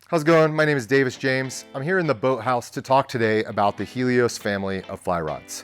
How's it going? My name is Davis James. I'm here in the boathouse to talk today about the Helios family of fly rods.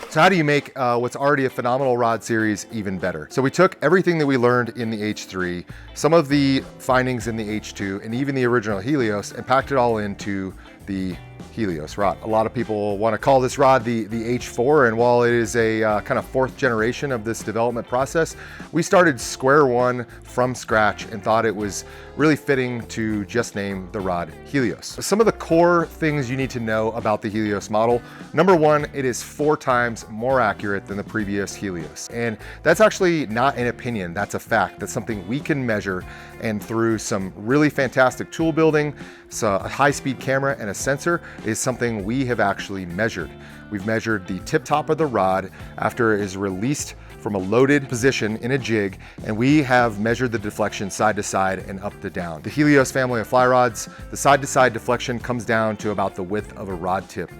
So how do you make what's already a phenomenal rod series even better? So we took everything that we learned in the H3, some of the findings in the H2, and even the original Helios, and packed it all into the Helios rod. A lot of people want to call this rod the H4, and while it is a kind of fourth generation of this development process, we started square one from scratch and thought it was really fitting to just name the rod Helios. Some of the core things you need to know about the Helios model. Number one, it is 4 times more accurate than the previous Helios. And that's actually not an opinion, that's a fact. That's something we can measure, and through some really fantastic tool building, so a high-speed camera and a sensor is something we have actually measured. We've measured the tip top of the rod after it is released from a loaded position in a jig, and we have measured the deflection side to side and up to down. The Helios family of fly rods, the side to side deflection comes down to about the width of a rod tip.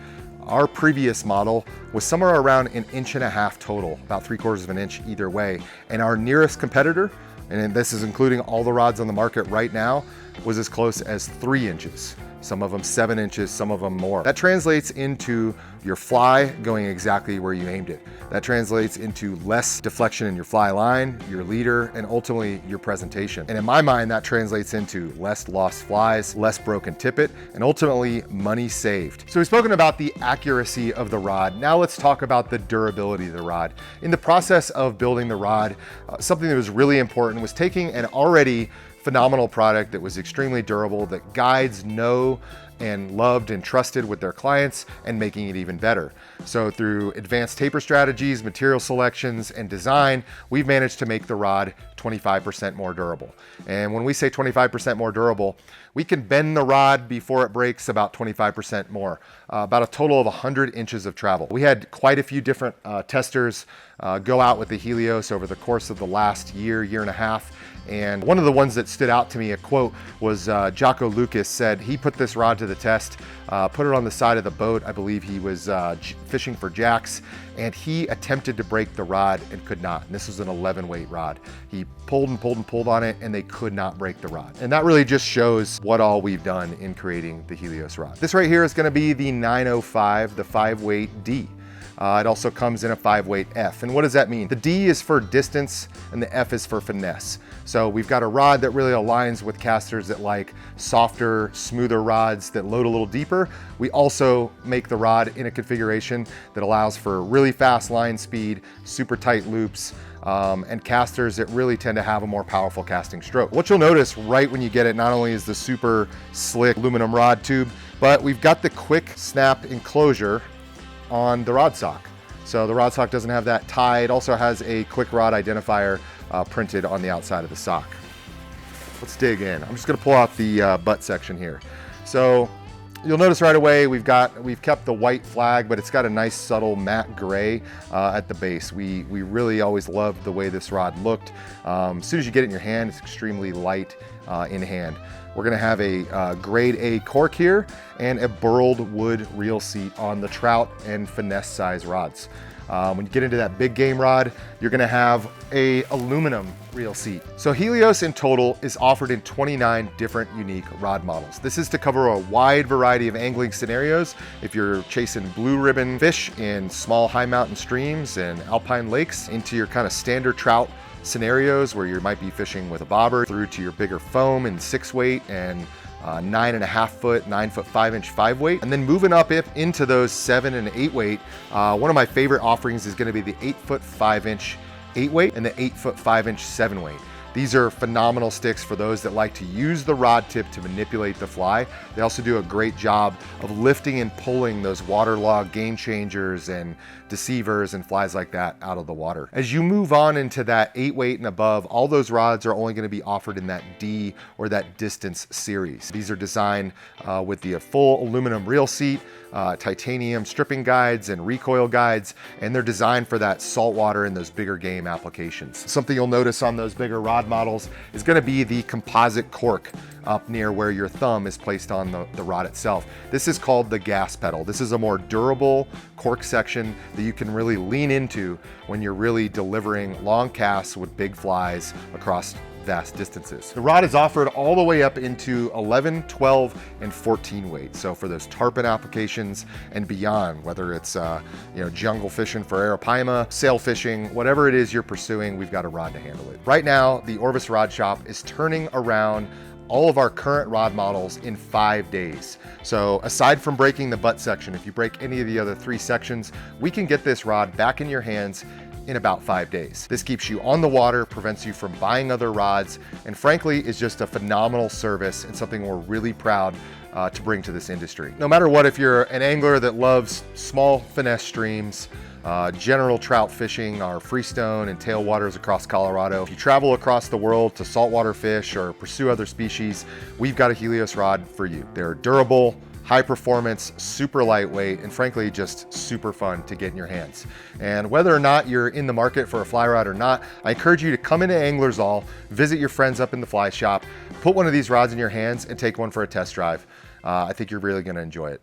Our previous model was somewhere around 1.5 inches total, about 3/4 of an inch either way. And our nearest competitor, and this is including all the rods on the market right now, was as close as 3 inches. Some of them 7 inches, some of them more. That translates into your fly going exactly where you aimed it. That translates into less deflection in your fly line, your leader, and ultimately your presentation. And in my mind, that translates into less lost flies, less broken tippet, and ultimately money saved. So we've spoken about the accuracy of the rod. Now let's talk about the durability of the rod. In the process of building the rod, something that was really important was taking an already phenomenal product that was extremely durable, that guides know and loved and trusted with their clients, and making it even better. So through advanced taper strategies, material selections, and design, we've managed to make the rod 25% more durable. And when we say 25% more durable, we can bend the rod before it breaks about 25% more, about a total of 100 inches of travel. We had quite a few different testers go out with the Helios over the course of the last year and a half. And one of the ones that stood out to me, a quote, was Jocko Lucas said he put this rod to the test, put it on the side of the boat. I believe he was fishing for jacks, and he attempted to break the rod and could not. And this was an 11 weight rod. He pulled and pulled and pulled on it, and they could not break the rod. And that really just shows what all we've done in creating the Helios rod. This right here is going to be the 905, the 5-weight D. It also comes in a 5-weight F. And what does that mean? The D is for distance and the F is for finesse. So we've got a rod that really aligns with casters that like softer, smoother rods that load a little deeper. We also make the rod in a configuration that allows for really fast line speed, super tight loops, and casters that really tend to have a more powerful casting stroke. What you'll notice right when you get it, not only is the super slick aluminum rod tube, but we've got the quick snap enclosure on the rod sock. So the rod sock doesn't have that tie. It also has a quick rod identifier printed on the outside of the sock. Let's dig in. I'm just gonna pull out the butt section here. So you'll notice right away we've kept the white flag, but it's got a nice subtle matte gray at the base. We really always loved the way this rod looked. As soon as you get it in your hand, it's extremely light in hand. We're gonna have a grade A cork here and a burled wood reel seat on the trout and finesse size rods. When you get into that big game rod, you're gonna have a aluminum reel seat. So Helios in total is offered in 29 different unique rod models. This is to cover a wide variety of angling scenarios. If you're chasing blue ribbon fish in small high mountain streams and alpine lakes, into your kind of standard trout scenarios where you might be fishing with a bobber, through to your bigger foam and 6-weight and 9.5 foot, 9 foot 5 inch 5-weight, and then moving up into those 7 and 8-weight. One of my favorite offerings is going to be the 8 foot 5 inch 8-weight and the 8 foot 5 inch 7-weight. These are phenomenal sticks for those that like to use the rod tip to manipulate the fly. They also do a great job of lifting and pulling those waterlogged game changers and deceivers and flies like that out of the water. As you move on into that 8-weight and above, all those rods are only going to be offered in that D or that distance series. These are designed with the full aluminum reel seat, titanium stripping guides and recoil guides, and they're designed for that saltwater and those bigger game applications. Something you'll notice on those bigger rod models is going to be the composite cork up near where your thumb is placed on the rod itself. This is called the gas pedal. This is a more durable cork section that you can really lean into when you're really delivering long casts with big flies across vast distances. The rod is offered all the way up into 11, 12, and 14 weight. So for those tarpon applications and beyond, whether it's jungle fishing for arapaima, sail fishing, whatever it is you're pursuing, we've got a rod to handle it. Right now, the Orvis Rod Shop is turning around all of our current rod models in 5 days. So aside from breaking the butt section, if you break any of the other 3 sections, we can get this rod back in your hands in about 5 days. This keeps you on the water, prevents you from buying other rods, and frankly is just a phenomenal service and something we're really proud to bring to this industry. No matter what, if you're an angler that loves small finesse streams, general trout fishing, our freestone and tailwaters across Colorado. If you travel across the world to saltwater fish or pursue other species, we've got a Helios rod for you. They're durable, high performance, super lightweight, and frankly, just super fun to get in your hands. And whether or not you're in the market for a fly rod or not, I encourage you to come into Anglers All, visit your friends up in the fly shop, put one of these rods in your hands and take one for a test drive. I think you're really gonna enjoy it.